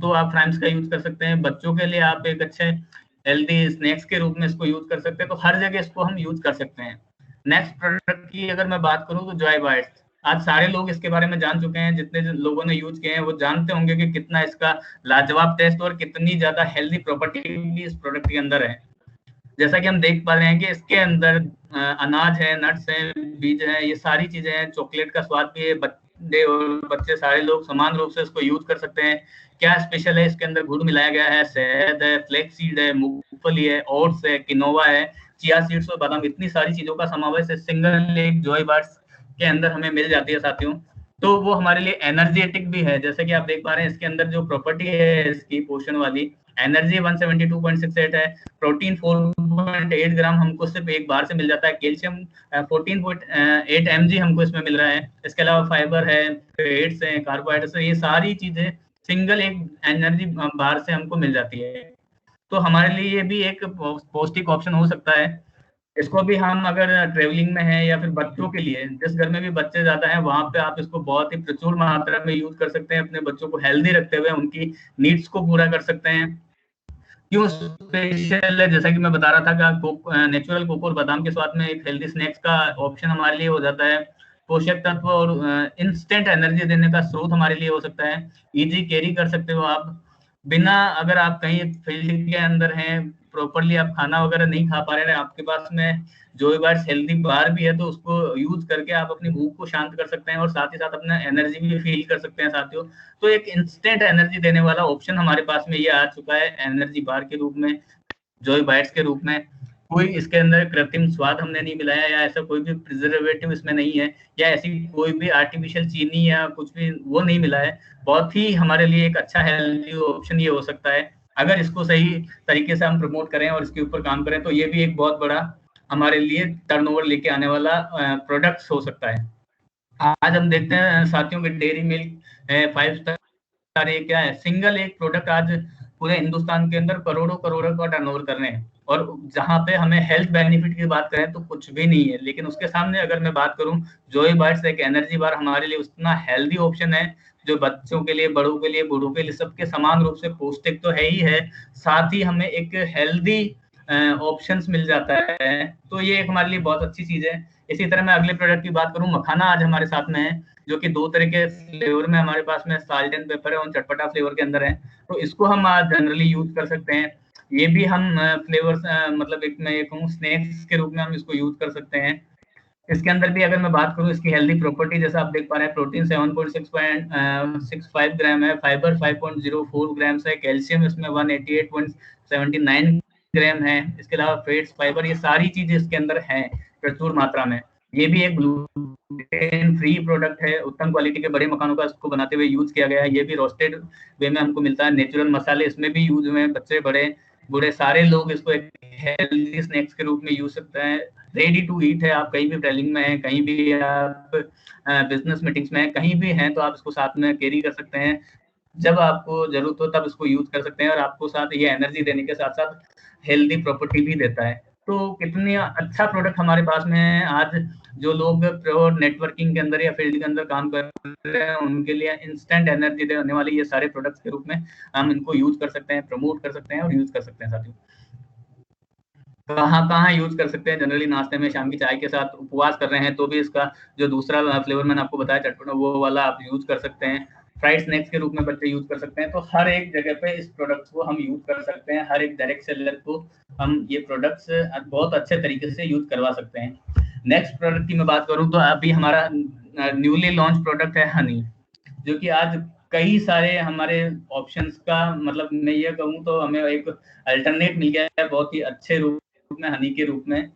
तो आप फ्राइम्स का यूज कर सकते हैं। बच्चों के लिए आप एक अच्छे हेल्दी स्नैक्स के रूप में इसको यूज कर सकते हैं। तो हर जगह इसको हम यूज कर सकते हैं। नेक्स्ट प्रोडक्ट की अगर मैं बात करूं तो जॉय बाइट्स। आज सारे लोग इसके बारे में जान चुके हैं, जितने लोगों ने यूज किए हैं वो जानते होंगे कि कितना इसका लाजवाब टेस्ट और कितनी ज्यादा हेल्दी प्रॉपर्टी भी इस प्रोडक्ट के अंदर है। जैसा कि हम देख पा रहे हैं कि इसके अंदर अनाज है, नट्स है, बीज है, ये सारी चीजें हैं। चॉकलेट का स्वाद भी है। बच्चे और बच्चे सारे लोग समान रूप से इसको यूज कर सकते हैं। क्या स्पेशल है इसके अंदर? गुड़ मिलाया गया है, शहद है, फ्लेक्स सीड है, मूंगफली है, ओट्स है, किनोवा है, चिया सीड्स और बादाम, इतनी सारी चीजों का समावेश है सिंगल एक जॉय बार्स के अंदर हमें मिल जाती है साथियों। तो वो हमारे लिए एनर्जेटिक भी है। जैसे कि आप देख पा रहे हैं इसके अंदर जो प्रॉपर्टी है इसकी पोषण वाली, एनर्जी 172.68 है, प्रोटीन 4.8 ग्राम हमको सिर्फ एक बार से मिल जाता है, कैल्शियम 14.8 mg हमको इसमें मिल रहा है। इसके अलावा फाइबर है, फेट्स है, कार्बोहाइड्रेट्स है, ये सारी चीजें सिंगल एक एनर्जी बार से हमको मिल जाती है। तो हमारे लिए ये भी एक पौष्टिक ऑप्शन हो सकता है। इसको भी हम अगर ट्रेवलिंग में है या फिर बच्चों के लिए, जिस घर में भी बच्चे ज्यादा हैं वहां पे आप इसको बहुत ही प्रचुर मात्रा में यूज कर सकते हैं। अपने बच्चों को हेल्दी रखते हुए उनकी नीड्स को पूरा कर सकते हैं। क्यों स्पेशल है? जैसा कि मैं बता रहा था कि नेचुरल कोको और बादाम के स्वाद में एक हेल्दी स्नैक्स का ऑप्शन हमारे लिए हो जाता है। पोषक तत्व और इंस्टेंट एनर्जी देने का स्रोत हमारे लिए हो सकता है। इजी कैरी कर सकते हो आप बिना, अगर आप कहीं फील्ड के अंदर हैं, प्रॉपरली आप खाना वगैरह नहीं खा पा रहे हैं, आपके पास में जोई बार्स हेल्दी बार भी है, तो उसको यूज करके आप अपनी भूख को शांत कर सकते हैं और साथ ही साथ अपना एनर्जी भी फील कर सकते हैं साथियों। तो एक इंस्टेंट एनर्जी देने वाला ऑप्शन हमारे पास में ये आ चुका है एनर्जी बार के रूप में, जॉय बाइट्स के रूप में। कोई इसके अंदर कृत्रिम स्वाद हमने नहीं मिलाया या ऐसा कोई भी प्रिजर्वेटिव इसमें नहीं है या ऐसी कोई भी आर्टिफिशियल चीनी या कुछ भी वो नहीं मिला है। बहुत ही हमारे लिए एक अच्छा हेल्दी ऑप्शन ये हो सकता है। अगर इसको सही तरीके से हम प्रमोट करें और इसके ऊपर काम करें तो ये भी एक बहुत बड़ा हमारे लिए टर्नओवर लेके आने वाला प्रोडक्ट्स हो सकता है। आज हम देखते हैं साथियों के डेयरी मिल्क है, 5 स्टार, ये क्या है? सिंगल एक प्रोडक्ट आज पूरे हिंदुस्तान के अंदर करोड़ों करोड़ों का टर्नओवर कर रहे हैं। और जहां पे हमें हेल्थ बेनिफिट की बात करें तो कुछ भी नहीं है, लेकिन उसके सामने अगर मैं बात करूं, जोई बाइट्स एक एनर्जी बार हमारे लिए उतना हेल्दी ऑप्शन है जो बच्चों के लिए, बड़ों के लिए, बूढ़ों के लिए, सबके समान रूप से पौष्टिक तो है ही है, साथ ही हमें एक हेल्दी ऑप्शंस मिल जाता है। तो ये एक हमारे लिए बहुत अच्छी चीज है। इसी तरह मैं अगले प्रोडक्ट की बात करूं, मखाना आज हमारे साथ में है, जो कि 2 तरह के फ्लेवर में हमारे पास में, साल्ट एंड पेपर है और चटपटा फ्लेवर के अंदर है। तो इसको हम आज जनरली यूज कर सकते हैं। ये भी हम फ्लेवर्स मतलब एक मैं ये कहूँ स्नैक्स के रूप में हम इसको यूज कर सकते हैं। इसके अंदर भी अगर मैं बात करूं इसकी हेल्दी प्रॉपर्टी, जैसा आप देख पा रहे हैं, प्रोटीन 7.65 ग्राम है, फाइबर 5.04 ग्राम्स है, कैल्शियम इसमें 188.79 ग्राम है। इसके अलावा फेट्स, फाइबर, ये सारी चीजें इसके अंदर हैं प्रचुर मात्रा में। ये भी एक ग्लूटेन फ्री प्रोडक्ट है। उत्तम क्वालिटी के बड़े मखानों का इसको बनाते हुए यूज किया गया है। ये भी रोस्टेड वे में हमको मिलता है। नेचुरल मसाले इसमें भी यूज हुए हैं। बच्चे, बड़े, बूढ़े सारे लोग इसको एक हेल्दी स्नैक्स के रूप में यूज सकते हैं। रेडी टू ईट है। आप कहीं भी ट्रेवलिंग में हैं, कहीं भी आप बिजनेस मीटिंग्स में हैं, कहीं भी हैं, तो आप इसको साथ में कैरी कर सकते हैं। जब आपको जरूरत हो तब इसको यूज कर सकते हैं और आपको साथ ये एनर्जी देने के साथ साथ हेल्दी प्रॉपर्टी भी देता है। तो कितनी अच्छा प्रोडक्ट हमारे पास में है आज। जो लोग प्योर नेटवर्किंग के अंदर या फील्ड के अंदर काम कर रहे हैं उनके लिए इंस्टेंट एनर्जी देने वाले ये सारे प्रोडक्ट्स के रूप में हम इनको यूज कर सकते हैं, प्रमोट कर सकते हैं और यूज कर सकते हैं साथियों। कहाँ कहाँ यूज कर सकते हैं? जनरली नाश्ते में, शाम की चाय के साथ, उपवास कर रहे हैं तो भी इसका जो दूसरा फ्लेवर मैंने आपको बताया चटपटा, वो वाला आप यूज कर सकते हैं। फ्राइड स्नैक्स के रूप में बच्चे यूज कर सकते हैं। तो हर एक जगह पे इस प्रोडक्ट को हम यूज कर सकते हैं। हर एक डायरेक्ट सेलर को हम ये प्रोडक्ट्स बहुत अच्छे तरीके से यूज करवा सकते हैं। नेक्स्ट प्रोडक्ट की मैं बात करूं तो अभी हमारा न्यूली लॉन्च प्रोडक्ट है हनी, जो कि आज कई सारे हमारे ऑप्शंस का, मतलब मैं ये कहूँ तो हमें एक अल्टरनेट मिल गया है बहुत ही अच्छे रूप में। हनी के रूप में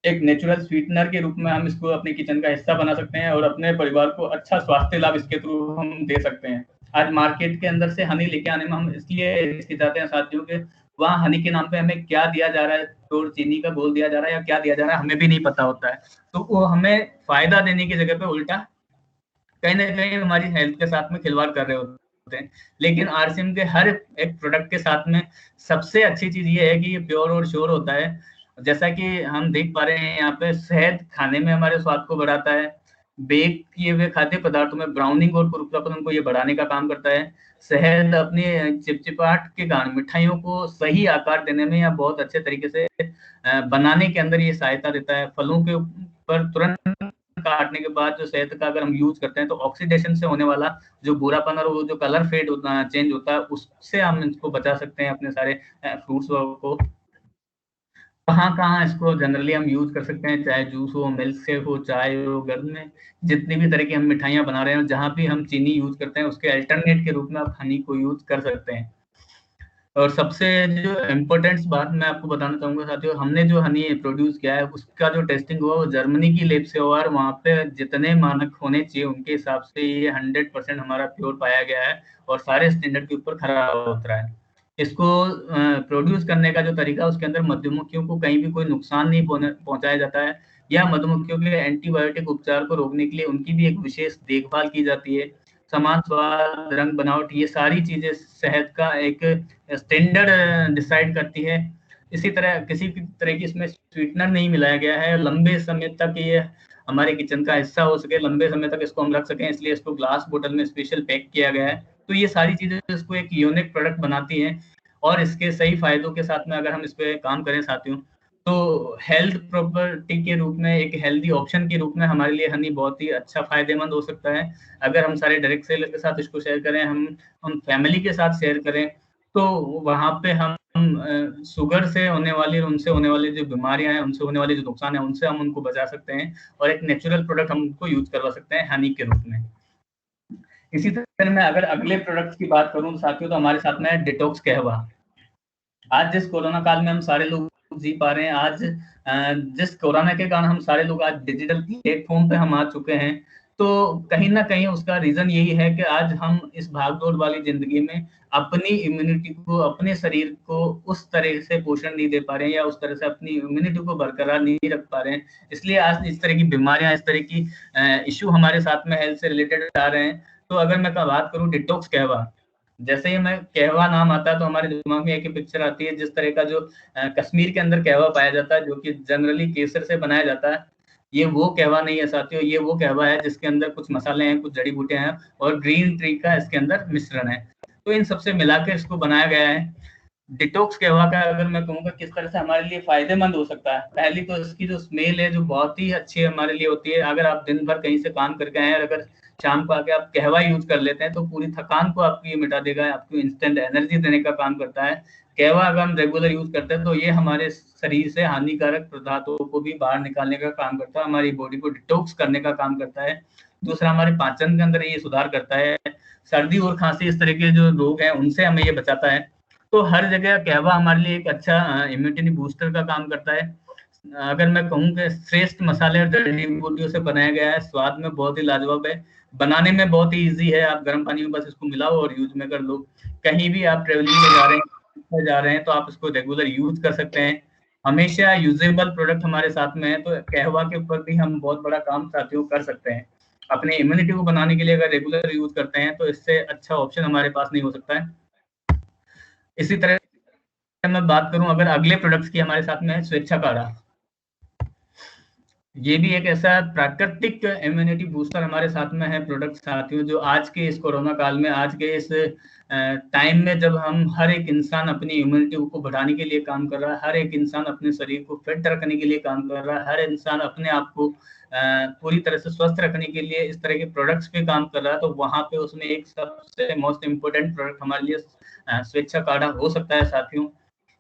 एक नेचुरल स्वीटनर के रूप में हम इसको अपने किचन का हिस्सा बना सकते हैं और अपने परिवार को अच्छा स्वास्थ्य लाभ इसके थ्रू हम दे सकते हैं। आज मार्केट के अंदर से हनी लेके आने में हम इसलिए हिचकिचाते हैं साथियों के, वहाँ हनी के नाम पे हमें क्या दिया जा रहा है, तो चीनी का घोल दिया जा रहा है या क्या दिया जा रहा है, हमें भी नहीं पता होता है। तो वो हमें फायदा देने की जगह पे उल्टा कहीं ना कहीं हमारी हेल्थ के साथ में खिलवाड़ कर रहे होते हैं। लेकिन आरसीएम के हर एक प्रोडक्ट के साथ में सबसे अच्छी चीज ये है कि ये प्योर और श्योर होता है। जैसा कि हम देख पा रहे हैं यहाँ पे, शहद खाने में हमारे स्वाद को बढ़ाता है। बेक किए हुए खाद्य पदार्थों में ब्राउनिंग और कुरकुरापन को ये बढ़ाने का काम करता है। शहद अपने चिपचिपाहट के कारण मिठाइयों को सही आकार देने में या बहुत अच्छे तरीके से बनाने के अंदर ये सहायता देता है। फलों के ऊपर तुरंत काटने के बाद जो शहद का अगर हम यूज करते हैं तो ऑक्सीडेशन से होने वाला जो बुरापन और वो जो कलर फेड होता चेंज होता है उससे हम इसको बचा सकते हैं अपने सारे फ्रूट्स को। कहाँ-कहाँ इसको जनरली हम यूज़ कर सकते हैं, चाहे जूस हो, मिल्क शेक हो, चाय हो, घर में जितनी भी तरह की हम मिठाइयाँ बना रहे हैं, जहाँ भी हम चीनी यूज़ करते हैं, उसके अल्टरनेट के रूप में आप हनी को यूज़ कर सकते हैं। और सबसे जो इम्पोर्टेंट बात मैं आपको बताना चाहूँगा साथियों, हमने जो हनी प्रोड्यूस किया है, उसका जो टेस्टिंग हुआ, वो जर्मनी की लैब से हुआ और वहाँ पे जितने मानक होने चाहिए, उनके हिसाब से ये 100% हमारा प्योर पाया गया है और सारे स्टैंडर्ड के ऊपर खरा उतरा है। इसको प्रोड्यूस करने का जो तरीका उसके अंदर मधुमक्खियों को कहीं भी कोई नुकसान नहीं पहुंचाया जाता है या मधुमक्खियों के एंटीबायोटिक उपचार को रोकने के लिए उनकी भी एक विशेष देखभाल की जाती है। समान स्वाद, रंग, बनावट ये सारी चीजें शहद का एक स्टैंडर्ड डिसाइड करती है। इसी तरह किसी भी तरह की इसमें स्वीटनर नहीं मिलाया गया है। लंबे समय तक ये हमारे किचन का हिस्सा हो सके, लंबे समय तक इसको हम रख सकें, इसलिए इसको ग्लास बोतल में स्पेशल पैक किया गया है। तो ये सारी चीजें इसको एक यूनिक प्रोडक्ट बनाती हैं और इसके सही फायदों के साथ में अगर हम इस पे काम करें साथियों, तो हेल्थ प्रॉपर्टी के रूप में एक हेल्दी ऑप्शन के रूप में हमारे लिए हनी बहुत ही अच्छा फायदेमंद हो सकता है। अगर हम सारे डायरेक्ट सेलर के साथ इसको शेयर करें, हम फैमिली के साथ शेयर करें, तो वहाँ पे हम शुगर से होने वाली उनसे होने वाली जो बीमारियां हैं, उनसे होने वाले जो नुकसान है, उनसे हम उनको बचा सकते हैं और एक नेचुरल प्रोडक्ट हम उनको यूज करवा सकते हैं हनी के रूप में। इसी तरह मैं अगर अगले प्रोडक्ट्स की बात करूं साथियों, तो हमारे साथ में है डिटॉक्स कहवा। आज जिस कोरोना काल में हम सारे लोग जी पा रहे हैं, आज जिस कोरोना के कारण हम सारे लोग आज डिजिटल प्लेटफॉर्म पे हम आ चुके हैं, तो कहीं ना कहीं उसका रीजन यही है कि आज हम इस भागदौड़ वाली जिंदगी में अपनी इम्यूनिटी को, अपने शरीर को उस तरह से पोषण नहीं दे पा रहे हैं या उस तरह से अपनी इम्यूनिटी को बरकरार नहीं रख पा रहे हैं। इसलिए आज इस तरह की बीमारियां, इस तरह की इश्यू हमारे साथ में हेल्थ से रिलेटेड आ रहे हैं। तो अगर मैं बात करूं डिटॉक्स कहवा, जैसे ही मैं कहवा नाम आता है तो हमारे दिमाग में एक ही पिक्चर आती है, जिस तरह का जो कश्मीर के अंदर कहवा पाया जाता है, जो कि जनरली केसर से बनाया जाता है। ये वो कहवा नहीं है साथियों, ये वो कहवा है जिसके अंदर कुछ मसाले हैं, कुछ जड़ी बूटियां हैं और ग्रीन ट्री का इसके अंदर मिश्रण है। तो इन सबसे मिलाकर इसको बनाया गया है। डिटॉक्स कहवा का अगर मैं कहूँगा किस तरह से हमारे लिए फायदेमंद हो सकता है, पहली तो इसकी जो स्मेल है जो बहुत ही अच्छी हमारे लिए होती है। अगर आप दिन भर कहीं से काम करके आए हैं, अगर शाम को आके आप कहवा यूज कर लेते हैं, तो पूरी थकान को आपकी ये मिटा देगा, आपको इंस्टेंट एनर्जी देने का काम करता है। कहवा अगर हम रेगुलर यूज करते हैं तो ये हमारे शरीर से हानिकारक पदार्थों को भी बाहर निकालने का काम करता है, हमारी बॉडी को डिटॉक्स करने का काम करता है। दूसरा, हमारे पाचन के अंदर ये सुधार करता है। सर्दी और खांसी इस तरह के जो रोग हैं उनसे हमें ये बचाता है। तो हर जगह कहवा हमारे लिए एक अच्छा इम्यूनिटी बूस्टर का काम करता है। अगर मैं कहूँ कि श्रेष्ठ मसाले और जड़ी बूटियों से बनाया गया है, स्वाद में बहुत ही लाजवाब है, बनाने में बहुत ही इजी है। आप गर्म पानी में बस इसको मिलाओ और यूज में कर लो। कहीं भी आप ट्रेवलिंग में जा रहे हैं तो आप इसको रेगुलर यूज कर सकते हैं। हमेशा यूजेबल प्रोडक्ट हमारे साथ में है, तो कहवा के ऊपर भी हम बहुत बड़ा काम साथियों कर सकते हैं। अपने इम्यूनिटी को बनाने के लिए अगर रेगुलर यूज करते हैं तो इससे अच्छा ऑप्शन हमारे पास नहीं हो सकता है। इसी तरह मैं बात करूं अगर अगले प्रोडक्ट्स की, हमारे साथ में है स्वेच्छा काढ़ा। ये भी एक ऐसा प्राकृतिक इम्यूनिटी बूस्टर हमारे साथ में है प्रोडक्ट साथियों, जो आज के इस कोरोना काल में, आज के इस टाइम में जब हम हर एक इंसान अपनी इम्यूनिटी को बढ़ाने के लिए काम कर रहा है, हर एक इंसान अपने शरीर को फिट रखने के लिए काम कर रहा है, हर इंसान अपने आप को पूरी तरह से स्वस्थ रखने के लिए इस तरह के प्रोडक्ट्स पे काम कर रहा है, तो वहां पे उसमें एक सबसे मोस्ट इम्पोर्टेंट प्रोडक्ट हमारे लिए स्वेच्छा काढ़ा हो सकता है साथियों।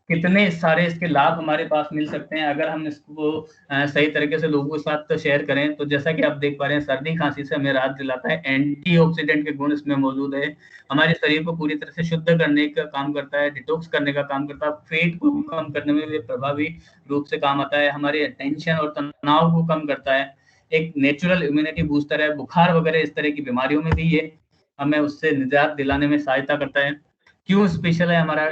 कितने सारे इसके लाभ हमारे पास मिल सकते हैं अगर हम इसको सही तरीके से लोगों के साथ शेयर करें। तो जैसा कि आप देख पा रहे हैं, सर्दी खांसी से हमें राहत दिलाता है, एंटीऑक्सीडेंट के गुण इसमें मौजूद है, हमारे शरीर को पूरी तरह से शुद्ध करने का काम करता है, डिटॉक्स करने का काम करता है, पेट को कम करने में भी प्रभावी रूप से काम आता है, हमारे टेंशन और तनाव को कम करता है, एक नेचुरल इम्यूनिटी बूस्टर है। बुखार वगैरह इस तरह की बीमारियों में भी ये हमें उससे निजात दिलाने में सहायता करता है। क्यों स्पेशल है हमारा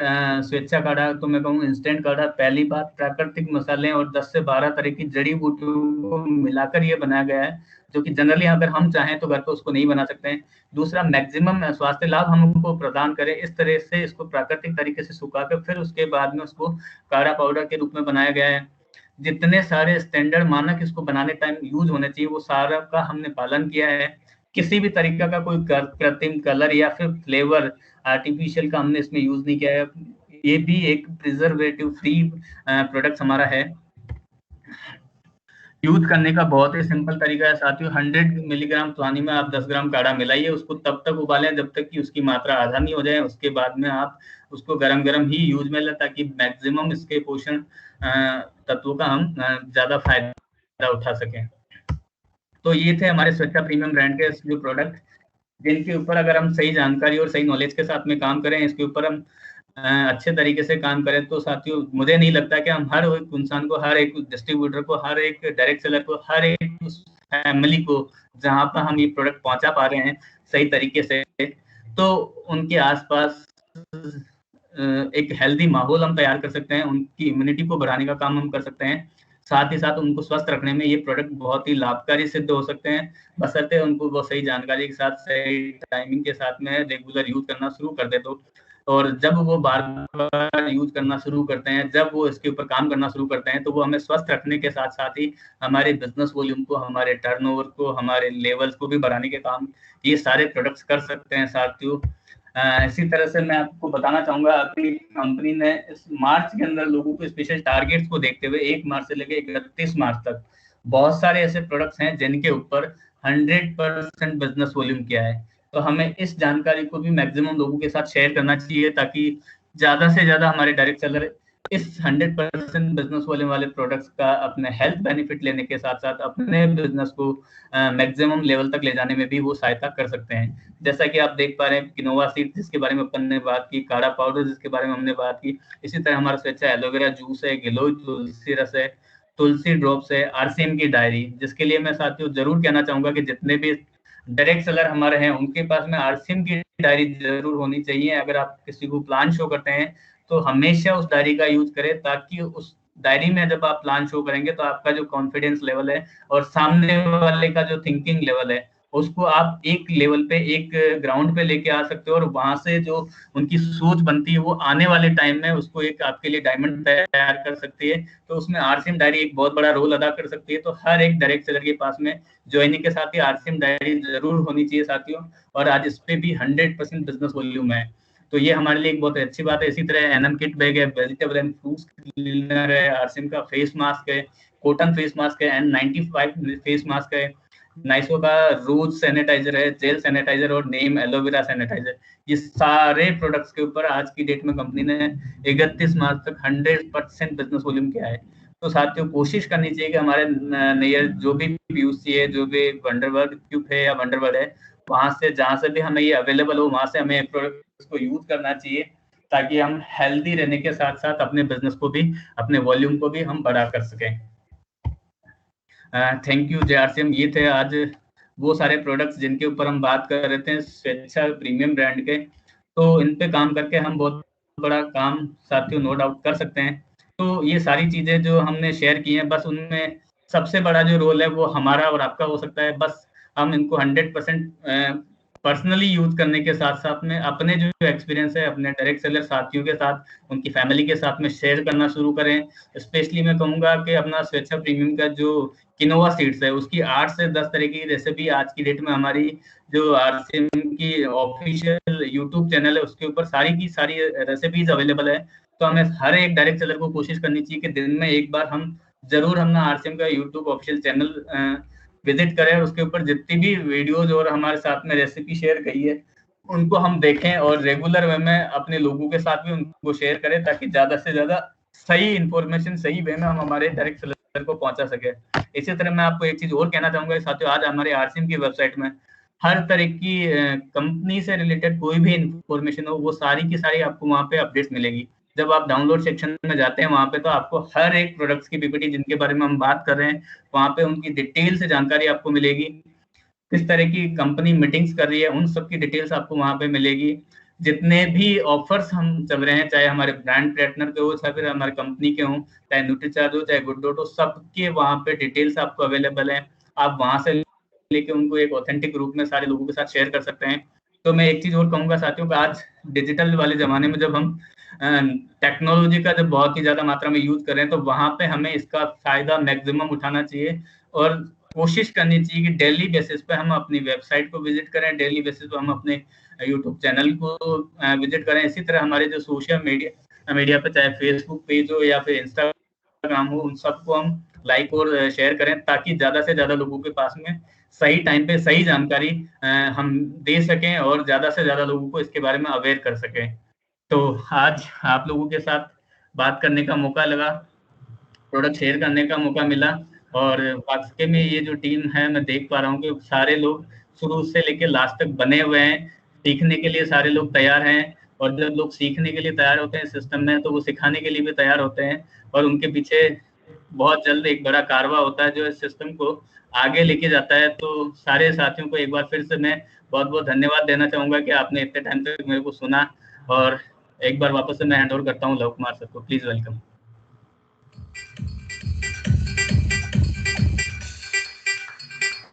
स्वेच्छा काढ़ा, तो मैं कहूँ इंस्टेंट काढ़ा। पहली बात, प्राकृतिक मसाले और 10 से 12 तरह की जड़ी बूटियों को मिलाकर ये बनाया गया है, जो कि जनरली अगर हम चाहें तो घर पे उसको नहीं बना सकते हैं। दूसरा, मैक्सिमम स्वास्थ्य लाभ हम उनको प्रदान करें, इस तरह से इसको प्राकृतिक तरीके से सुखा कर फिर उसके बाद में उसको काढ़ा पाउडर के रूप में बनाया गया है। जितने सारे स्टैंडर्ड मानक इसको बनाने टाइम यूज होने चाहिए वो सारा का हमने पालन किया है। किसी भी तरीका का कोई कृत्रिम कलर या फिर फ्लेवर आर्टिफिशियल का हमने इसमें यूज नहीं किया है। ये भी एक प्रिजर्वेटिव फ्री प्रोडक्ट हमारा है। यूज करने का बहुत ही सिंपल तरीका है साथियों। 100 मिलीग्राम पानी में आप 10 ग्राम काढ़ा मिलाइए, उसको तब तक उबालें जब तक कि उसकी मात्रा आधा नहीं हो जाए। उसके बाद में आप उसको गरम गरम ही यूज में लें ताकि मैक्सिमम इसके पोषण तत्वों का हम ज्यादा फायदा उठा सकें। तो ये थे हमारे स्वेच्छा प्रीमियम ब्रांड के जो प्रोडक्ट, जिनके ऊपर अगर हम सही जानकारी और सही नॉलेज के साथ में काम करें, इसके ऊपर हम अच्छे तरीके से काम करें, तो साथियों मुझे नहीं लगता कि हम हर एक इंसान को, हर एक डिस्ट्रीब्यूटर को, हर एक डायरेक्ट सेलर को, हर एक फैमिली को जहां पर हम ये प्रोडक्ट पहुंचा पा रहे हैं सही तरीके से, तो उनके आसपास एक हेल्दी माहौल हम तैयार कर सकते हैं, उनकी इम्यूनिटी को बढ़ाने का काम हम कर सकते हैं। साथ ही साथ उनको स्वस्थ रखने में ये प्रोडक्ट बहुत ही लाभकारी सिद्ध हो सकते हैं, बशर्ते उनको वो सही जानकारी के साथ, सही टाइमिंग के साथ में रेगुलर यूज करना शुरू कर दे तो। और जब वो बार बार यूज करना शुरू करते हैं, जब वो इसके ऊपर काम करना शुरू करते हैं, तो वो हमें स्वस्थ रखने के साथ साथ ही हमारे बिजनेस वॉल्यूम को, हमारे टर्नओवर को, हमारे लेवल्स को भी बढ़ाने के काम ये सारे प्रोडक्ट्स कर सकते हैं साथियों। इसी तरह से मैं आपको बताना चाहूंगा, अभी कंपनी ने इस मार्च के अंदर लोगों को स्पेशल टारगेट्स को देखते हुए 1 मार्च से लेकर 31 मार्च तक बहुत सारे ऐसे प्रोडक्ट्स हैं जिनके ऊपर 100% बिजनेस वॉल्यूम किया है। तो हमें इस जानकारी को भी मैक्सिमम लोगों के साथ शेयर करना चाहिए ताकि ज्यादा से ज्यादा हमारे डायरेक्ट सेलर इस 100% बिजनेस वाले प्रोडक्ट्स का अपने हेल्थ बेनिफिट लेने के साथ साथ अपने बिजनेस को मैक्सिमम लेवल तक ले जाने में भी वो सहायता कर सकते हैं। जैसा कि आप देख पा रहे हैं किनोवा सीड जिसके बारे में अपन ने बात की, काढ़ा पाउडर जिसके बारे में हमने बात की, इसी तरह हमारा स्वेच्छा एलोवेरा जूस है, गिलोय तुलसी रस है, तुलसी ड्रॉप्स है, आरसीएम की डायरी, जिसके लिए मैं साथियों जरूर कहना चाहूंगा कि जितने भी डायरेक्ट सेलर हमारे हैं उनके पास में आरसीएम की डायरी जरूर होनी चाहिए। अगर आप किसी को प्लान शो करते हैं तो हमेशा उस डायरी का यूज करें, ताकि उस डायरी में जब आप प्लान शो करेंगे तो आपका जो कॉन्फिडेंस लेवल है और सामने वाले का जो थिंकिंग लेवल है उसको आप एक लेवल पे, एक ग्राउंड पे लेके आ सकते हो, और वहां से जो उनकी सोच बनती है वो आने वाले टाइम में उसको एक आपके लिए डायमंड तैयार कर सकती है। तो उसमें आरसीएम डायरी एक बहुत बड़ा रोल अदा कर सकती है। तो हर एक डायरेक्ट सेलर के पास में ज्वाइनिंग के साथ ही आरसीएम डायरी जरूर होनी चाहिए साथियों, और आज इस पे भी 100% बिजनेस वॉल्यूम है। तो ये हमारे लिए एक बहुत अच्छी बात है। इसी तरह एनएम किट बैग है, वेजिटेबल एंड फ्रूट्स क्लीनर है, आरसीएम का फेस मास्क है, कॉटन फेस मास्क है, N95 फेस मास्क है, नाइसो का रोज सैनिटाइजर है, जेल सैनिटाइजर और नेम एलोवेरा सैनिटाइजर। ये सारे प्रोडक्ट्स के ऊपर आज की डेट में कंपनी ने 31 मार्च तक 100% बिजनेस वॉल्यूम किया है। तो साथियों कोशिश करनी चाहिए कि हमारे नए जो भी पीयूसी है, जो भी वंडरवर्ल्ड क्यूब है या वंडरवर्ल्ड है, वहां से जहां से भी हमें ये अवेलेबल हो वहां से हमें प्रोडक्ट्स को यूज करना चाहिए, ताकि हम हेल्दी रहने के साथ साथ अपने बिजनेस को भी, अपने वॉल्यूम को भी हम बढ़ा कर सकें। Thank you JRCM. ये थे आज वो सारे प्रोडक्ट्स जिनके ऊपर हम बात कर रहे थे स्वेच्छा प्रीमियम ब्रांड के। तो इन पे काम करके हम बहुत बड़ा काम साथियों नो डाउट कर सकते हैं। तो ये सारी चीजें जो हमने शेयर की हैं, बस उनमें सबसे बड़ा जो रोल है वो हमारा और आपका हो सकता है। बस हम इनको 100% पर्सनली यूज करने के साथ साथ में अपने जो एक्सपीरियंस है अपने डायरेक्ट सेलर साथियों के साथ, उनकी फैमिली के साथ में शेयर करना शुरू करें। स्पेशली मैं कहूंगा कि अपना स्वेच्छा प्रीमियम का जो किनोवा सीड्स है उसकी 8 से 10 तरह की रेसिपी आज की डेट में हमारी जो आरसीएम की ऑफिशियल यूट्यूब चैनल है उसके ऊपर सारी की सारी रेसिपीज अवेलेबल है। तो हमें हर एक डायरेक्ट सेलर को कोशिश करनी चाहिए कि दिन में एक बार हम जरूर हम आरसीएम का यूट्यूब ऑफिशियल चैनल विजिट करें, उसके ऊपर जितनी भी वीडियोज और हमारे साथ में रेसिपी शेयर गई है उनको हम देखें, और रेगुलर वे में अपने लोगों के साथ भी उनको शेयर करें, ताकि ज्यादा से ज्यादा सही इंफॉर्मेशन सही वे में हम हमारे डायरेक्ट सेलर को पहुंचा सके। इसी तरह मैं आपको एक चीज और कहना चाहूंगा साथियों, आज हमारे आरसीएम की वेबसाइट में हर तरह की कंपनी से रिलेटेड कोई भी इंफॉर्मेशन हो वो सारी की सारी आपको वहां पे अपडेट्स मिलेगी। जब आप डाउनलोड सेक्शन में जाते हैं वहां पे तो आपको हर एक प्रोडक्ट्स की पीपीटी जिनके बारे में हम बात कर रहे हैं वहां पे उनकी डिटेल से जानकारी आपको मिलेगी। किस तरह की कंपनी मीटिंग्स कर रही है उन सब की डिटेल्स आपको वहां पे मिलेगी। जितने भी ऑफर्स हम चल रहे हैं, चाहे हमारे ब्रांड पार्टनर के हो, चाहे फिर हमारे कंपनी के हो, चाहे न्यूट्रीचार्ज हो, चाहे गुड डॉट हो, सबके वहां पे डिटेल्स आपको अवेलेबल है। आप वहां से लेके उनको एक ऑथेंटिक रूप में सारे लोगों के साथ शेयर कर सकते हैं। तो मैं एक चीज और कहूंगा साथियों का, आज डिजिटल वाले जमाने में जब हम टेक्नोलॉजी का जब बहुत ही ज्यादा मात्रा में यूज कर रहे हैं, तो वहां पे हमें इसका फायदा मैक्सिमम उठाना चाहिए और कोशिश करनी चाहिए कि डेली बेसिस पे हम अपनी वेबसाइट को विजिट करें, डेली बेसिस पे हम अपने यूट्यूब चैनल को विजिट करें। इसी तरह हमारे जो सोशल मीडिया पे, चाहे फेसबुक पेज हो या फिर इंस्टाग्राम हो, उन सबको हम लाइक और शेयर करें, ताकि ज्यादा से ज्यादा लोगों के पास में सही टाइम पे सही जानकारी हम दे सकें और ज्यादा से ज्यादा लोगों को इसके बारे में अवेयर कर सकें। तो आज आप लोगों के साथ बात करने का मौका लगा, प्रोडक्ट शेयर करने का मौका मिला, और वाकई में ये जो टीम है, मैं देख पा रहा हूँ कि सारे लोग शुरू से लेकर लास्ट तक बने हुए हैं, सीखने के लिए सारे लोग तैयार हैं। और जब लोग सीखने के लिए तैयार होते हैं सिस्टम में, तो वो सिखाने के लिए भी तैयार होते हैं, और उनके पीछे बहुत जल्द एक बड़ा कारवा होता है जो इस सिस्टम को आगे लेके जाता है। तो सारे साथियों को एक बार फिर से मैं बहुत बहुत धन्यवाद देना चाहूंगा कि आपने इतने टाइम तक मेरे को सुना। और एक बार वापस से मैं हैंड ओवर करता हूँ लव कुमार सर को, प्लीज वेलकम।